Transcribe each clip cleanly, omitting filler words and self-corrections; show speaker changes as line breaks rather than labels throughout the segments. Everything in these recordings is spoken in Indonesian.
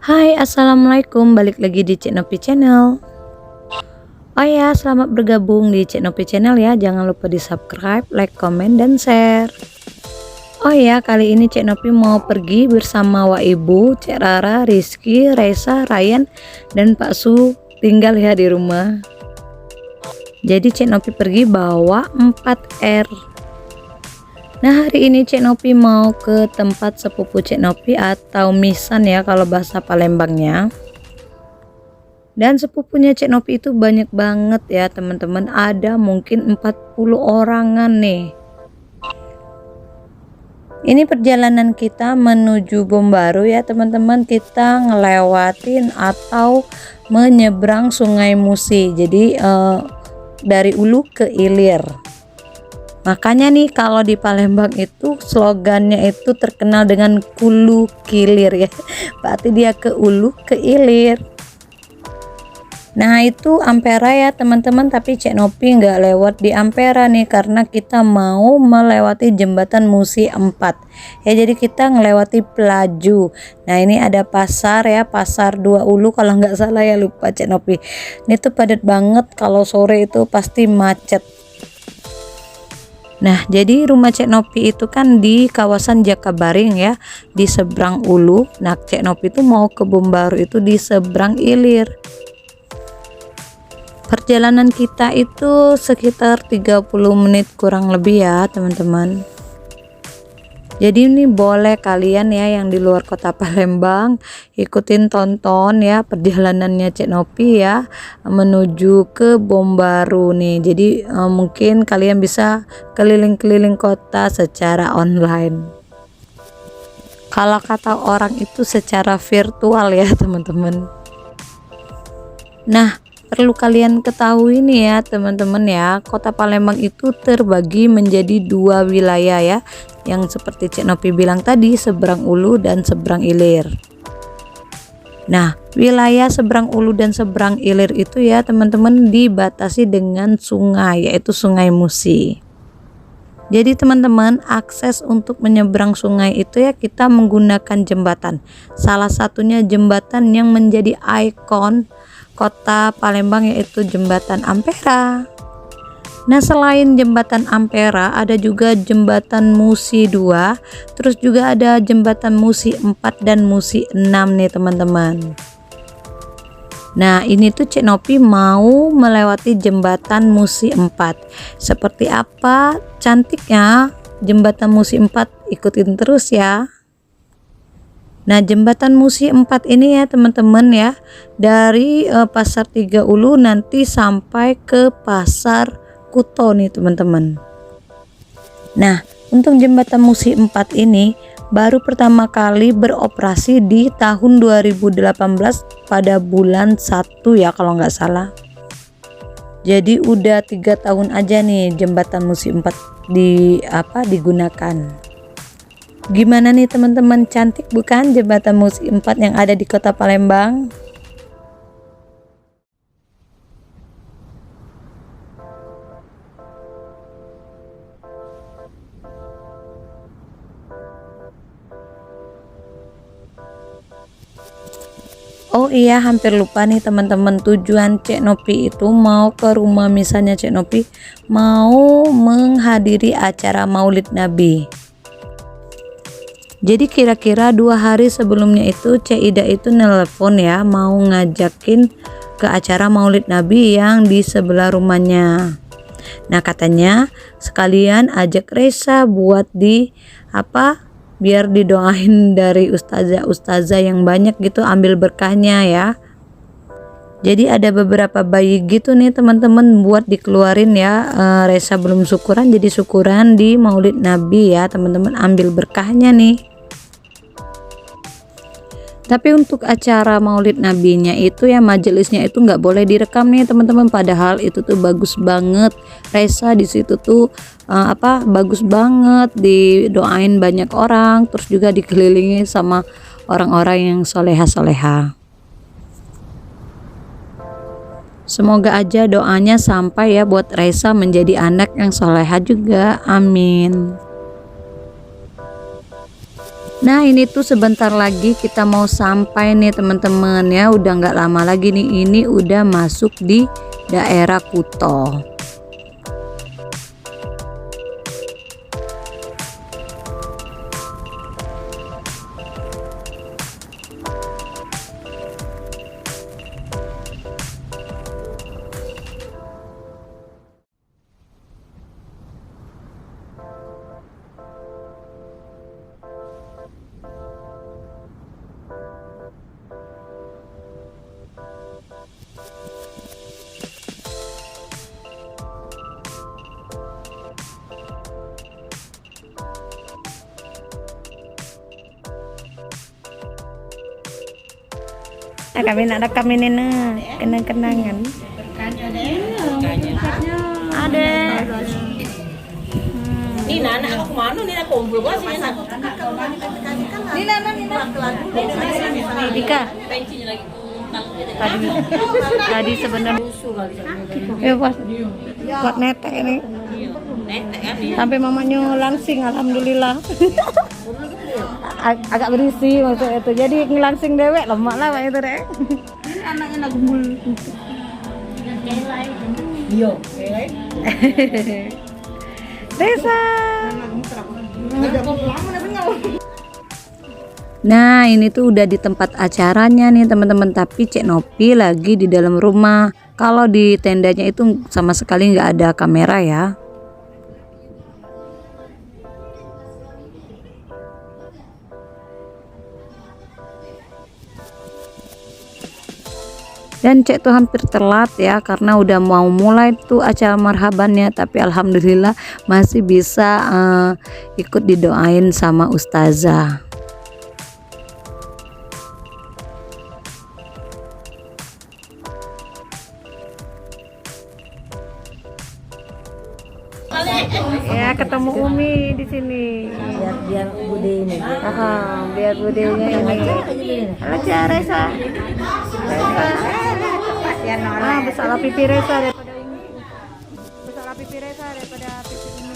Hai, assalamualaikum. Balik lagi di Cek Nopi Channel. Oh ya, selamat bergabung di Cek Nopi Channel ya. Jangan lupa di subscribe, like, komen, dan share. Oh ya, kali ini Cek Nopi mau pergi bersama Wak Ibu, Cek Rara, Rizky, Raisa, Ryan, dan Pak Su tinggal ya di rumah. Jadi Cek Nopi pergi bawa 4R. Nah, hari ini Cek Nopi mau ke tempat sepupu Cek Nopi atau misan ya kalau bahasa Palembangnya. Dan sepupunya Cek Nopi itu banyak banget ya teman-teman, ada mungkin 40 orangan nih. Ini perjalanan kita menuju Bombaru ya teman-teman, kita ngelewatin atau menyeberang Sungai Musi. Jadi dari Ulu ke Ilir. Makanya nih kalau di Palembang itu slogannya itu terkenal dengan Kulu Kilir ya. Berarti dia ke Ulu ke Ilir. Nah itu Ampera ya teman-teman, tapi Cek Nopi nggak lewat di Ampera nih karena kita mau melewati jembatan Musi 4 ya, jadi kita ngelewati Pelaju. Nah ini ada pasar ya, pasar 2 Ulu kalau nggak salah ya, lupa Cek Nopi. Ini tuh padat banget, kalau sore itu pasti macet. Nah jadi rumah Cek Nopi itu kan di kawasan Jakabaring ya, di seberang Ulu. Nah Cek Nopi itu mau ke Bombaru itu di seberang Ilir. Perjalanan kita itu sekitar 30 menit kurang lebih ya teman-teman. Jadi ini boleh kalian ya yang di luar kota Palembang ikutin tonton ya perjalanannya Cek Nopi ya menuju ke Bombaru nih. Jadi mungkin kalian bisa keliling-keliling kota secara online. Kalau kata orang itu secara virtual ya teman-teman. Nah perlu kalian ketahui nih ya teman-teman ya, kota Palembang itu terbagi menjadi 2 wilayah ya, yang seperti Cek Nopi bilang tadi, seberang Ulu dan seberang Ilir. Nah wilayah seberang Ulu dan seberang Ilir itu ya teman-teman dibatasi dengan sungai, yaitu Sungai Musi. Jadi teman-teman, akses untuk menyeberang sungai itu ya kita menggunakan jembatan. Salah satunya jembatan yang menjadi ikon kota Palembang yaitu jembatan Ampera. Nah selain jembatan Ampera ada juga jembatan Musi 2, terus juga ada jembatan Musi 4 dan Musi 6 nih teman-teman. Nah ini tuh Cek Nopi mau melewati jembatan Musi 4. Seperti apa cantiknya jembatan Musi 4, ikutin terus ya. Nah jembatan Musi 4 ini ya teman-teman ya, dari pasar 3 Ulu nanti sampai ke pasar Kuto nih teman-teman. Nah untuk jembatan Musi 4 ini baru pertama kali beroperasi di tahun 2018 pada bulan 1 ya kalau nggak salah. Jadi udah 3 tahun aja nih jembatan Musi 4 digunakan. Gimana nih teman-teman, cantik bukan jembatan Musi 4 yang ada di kota Palembang? Oh iya, hampir lupa nih teman-teman, tujuan Cek Nopi itu mau ke rumah misalnya Cek Nopi mau menghadiri acara Maulid Nabi. Jadi kira-kira 2 hari sebelumnya itu Cek Ida itu nelpon ya, mau ngajakin ke acara Maulid Nabi yang di sebelah rumahnya. Nah katanya sekalian ajak Reza buat biar didoain dari ustazah yang banyak gitu, ambil berkahnya ya. Jadi ada beberapa bayi gitu nih teman-teman buat dikeluarin ya. Reza belum syukuran, jadi syukuran di Maulid Nabi ya teman-teman, ambil berkahnya nih. Tapi untuk acara Maulid Nabinya itu ya majelisnya itu nggak boleh direkam nih teman-teman, padahal itu tuh bagus banget. Reza di situ tuh bagus banget, didoain banyak orang, terus juga dikelilingi sama orang-orang yang soleha-soleha. Semoga aja doanya sampai ya buat Reza menjadi anak yang soleha juga, amin. Nah ini tuh sebentar lagi kita mau sampai nih teman-teman ya, udah nggak lama lagi nih, ini udah masuk di daerah Kuto. Kami nak rekam ini nah, kenang-kenangan. Ada.
Nina, anak aku kemana? Nina kumpul gua sini nak. Nina.
Dika. Tadi sebenarnya buat netek ini.
Netek kan ya.
Sampai mamanya langsing, alhamdulillah. Agak berisi maksudnya itu, jadi ngelangsing dewek lemak lah Pak itu deh.
Anaknya nak kumpul. Yo,
Desa. Nah ini tuh udah di tempat acaranya nih teman-teman, tapi Cek Nopi lagi di dalam rumah. Kalau di tendanya itu sama sekali nggak ada kamera ya. Dan Cek tuh hampir telat ya, karena udah mau mulai tuh acara marhabannya, tapi alhamdulillah masih bisa ikut didoain sama ustazah. Ya ketemu Umi di sini.
biar bude ini.
Biar budenya ini. Halo Cak Resa. Besarlah pipi Resa daripada ini. Besarlah pipi Resa daripada pipi ini.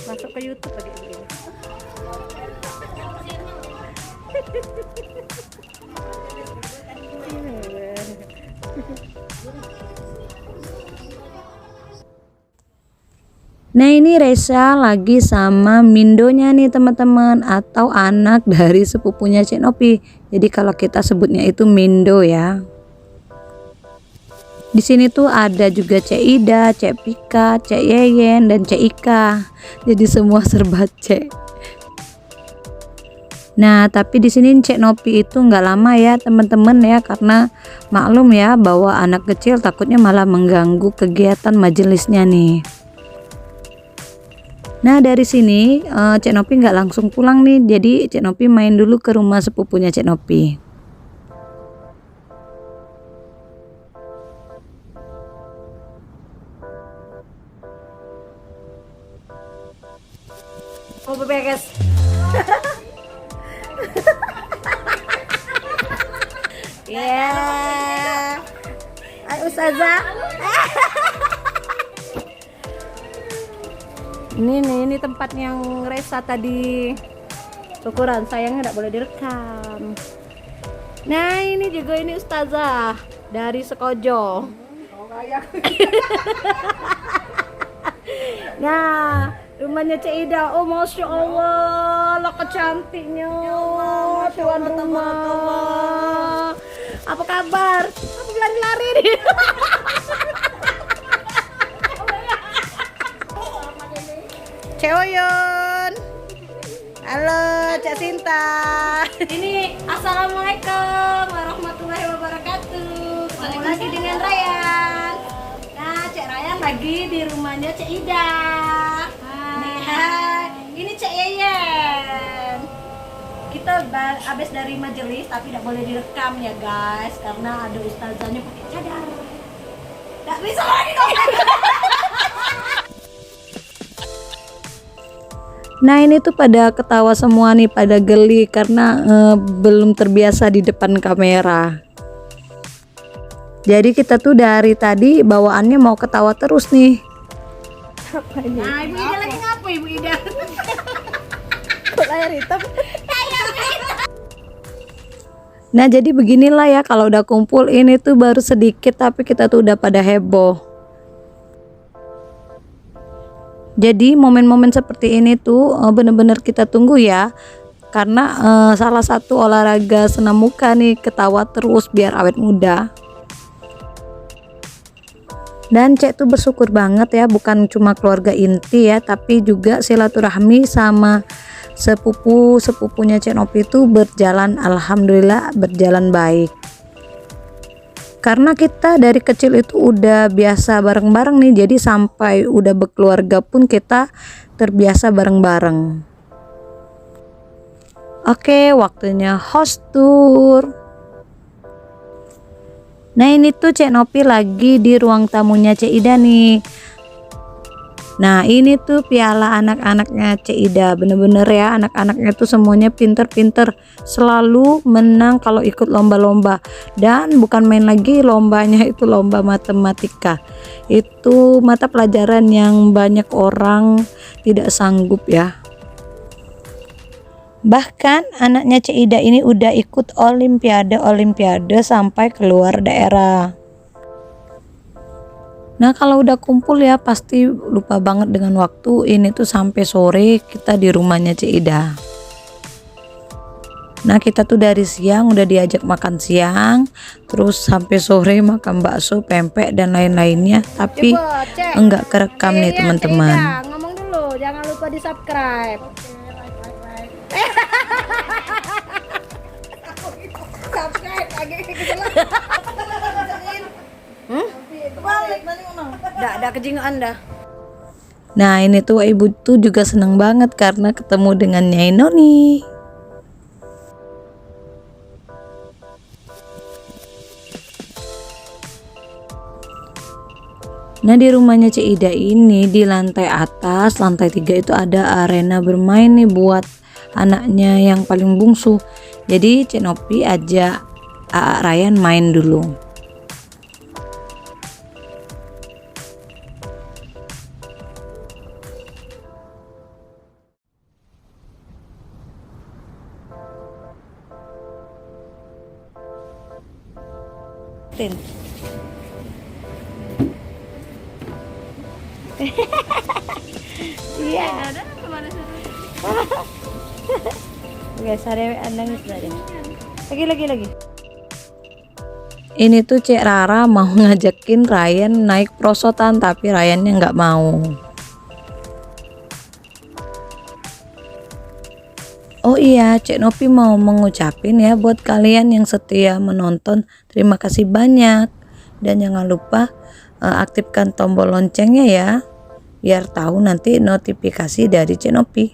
Masuk ke YouTube lagi begini. Nah ini Resa lagi sama Mindonya nih teman-teman, atau anak dari sepupunya Cek Nopi. Jadi kalau kita sebutnya itu Mindo ya. Di sini tuh ada juga Cek Ida, Cek Pika, Cek Yeyen dan Cek Ika. Jadi semua serba Cek. Nah tapi di sini Cek Nopi itu nggak lama ya teman-teman ya, karena maklum ya bahwa anak kecil takutnya malah mengganggu kegiatan majelisnya nih. Nah dari sini Cek Nopi nggak langsung pulang nih, jadi Cek Nopi main dulu ke rumah sepupunya Cek Nopi. Oh beberes. Ya, ayo Ustazah. Ini tempat yang Resa tadi syukuran, sayangnya nggak boleh direkam. Nah ini juga ini Ustazah dari Sekojo. Nah rumahnya Cek Ida. Oh masya Allah, lo kecantiknya tuan rumah. Apa kabar? Aku lari-lari nih. Cek Oyun. Halo Cak Sinta. Ini assalamualaikum warahmatullahi wabarakatuh. Ketemu lagi dengan Ryan. Nah Cek Ryan lagi di rumahnya Cek Ida. Hai. Ini Cek Yeyen. Kita habis dari majelis tapi tidak boleh direkam ya guys, karena ada ustazahnya pakai cadar. Nggak bisa lagi dong. Nah ini tuh pada ketawa semua nih, pada geli karena belum terbiasa di depan kamera. Jadi kita tuh dari tadi bawaannya mau ketawa terus nih.
Nah, Ibu Ida lagi ngapa Ibu Ida?
Layar hitam.
Nah jadi beginilah ya, kalau udah kumpul ini tuh baru sedikit tapi kita tuh udah pada heboh. Jadi momen-momen seperti ini tuh bener-bener kita tunggu ya. Karena salah satu olahraga senam muka nih, ketawa terus biar awet muda. Dan Cek tuh bersyukur banget ya, bukan cuma keluarga inti ya, tapi juga silaturahmi sama sepupunya Cek Nopi itu berjalan, alhamdulillah berjalan baik. Karena kita dari kecil itu udah biasa bareng-bareng nih, jadi sampai udah berkeluarga pun kita terbiasa bareng-bareng. Oke, waktunya host tour. Nah ini tuh Cek Nopi lagi di ruang tamunya Cek Ida nih. Nah ini tuh piala anak-anaknya Cek Ida, bener-bener ya, anak-anaknya tuh semuanya pinter-pinter, selalu menang kalau ikut lomba-lomba. Dan bukan main lagi lombanya, itu lomba matematika. Itu mata pelajaran yang banyak orang tidak sanggup ya. Bahkan anaknya Cek Ida ini udah ikut olimpiade sampai keluar daerah. Nah kalau udah kumpul ya pasti lupa banget dengan waktu. Ini tuh sampai sore kita di rumahnya Cek Ida. Nah kita tuh dari siang udah diajak makan siang, terus sampai sore makan bakso, pempek dan lain-lainnya. Tapi enggak kerekam nih teman-teman.
Ngomong dulu, jangan lupa di subscribe. Dah kejingaan dah.
Nah ini tuh ibu tuh juga seneng banget karena ketemu dengan Nyai Noni. Nah di rumahnya Cek Ida ini di lantai atas, lantai 3 itu ada arena bermain nih buat anaknya yang paling bungsu. Jadi Cek Nopi ajak Aa Ryan main dulu.
Iya. Oke, sare nangis tadi. Lagi.
Ini tuh Cek Rara mau ngajakin Ryan naik prosotan tapi Ryannya nggak mau. Oh iya, Cek Nopi mau mengucapin ya buat kalian yang setia menonton, terima kasih banyak. Dan jangan lupa aktifkan tombol loncengnya ya, biar tahu nanti notifikasi dari Cek Nopi.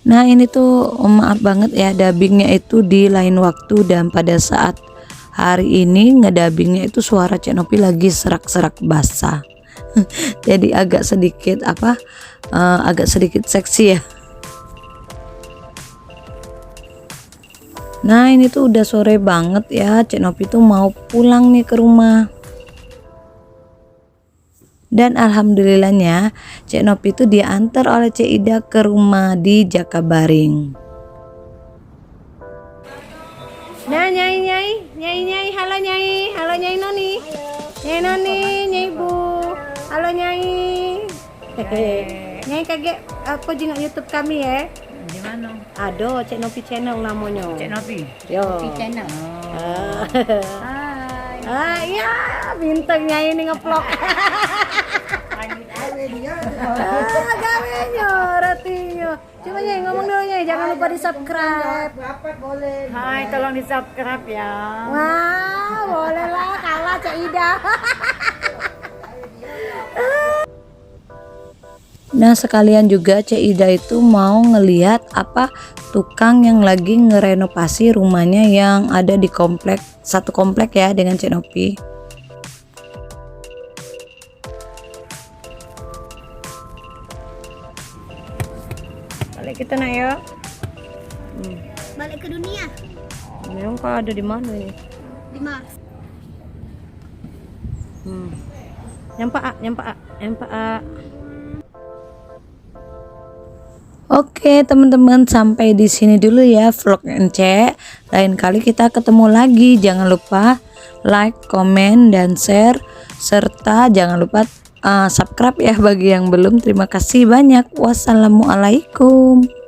Nah ini tuh maaf banget ya, dubbingnya itu di lain waktu, dan pada saat hari ini ngedubbingnya itu suara Cek Nopi lagi serak-serak basah. Jadi agak sedikit seksi ya. Nah ini tuh udah sore banget ya, Cek Nopi tuh mau pulang nih ke rumah. Dan alhamdulillahnya Cek Nopi itu diantar oleh Cek Ida ke rumah di Jakabaring.
Nah, Nyai, halo Nyai Noni. Nyai Noni, Nyai Bu. Halo Nyai. Nyai kaget aku juga YouTube kami ya.
Di mana?
Aduh, Cek Nopi channel namanya.
Cek Nopi.
Yo.
Nopi channel.
Hai. Iya, bintang Nyai ini ngeplok. Gawenya, ratinya. Coba Nyai ngomong dulu Nyai, jangan lupa di subscribe.
Hai, tolong di subscribe ya.
Wah, boleh lah, kalah Cek Ida.
Nah sekalian juga Cek Ida itu mau ngeliat apa tukang yang lagi ngerenovasi rumahnya yang ada di satu komplek ya dengan Cek Nopi.
Balik kita nak ya.
Balik ke dunia.
Memang kau ada di mana ini? Nyampak.
Oke teman-teman, sampai di sini dulu ya vlog Ence. Lain kali kita ketemu lagi. Jangan lupa like, komen, dan share, serta jangan lupa subscribe ya bagi yang belum. Terima kasih banyak. Wassalamualaikum.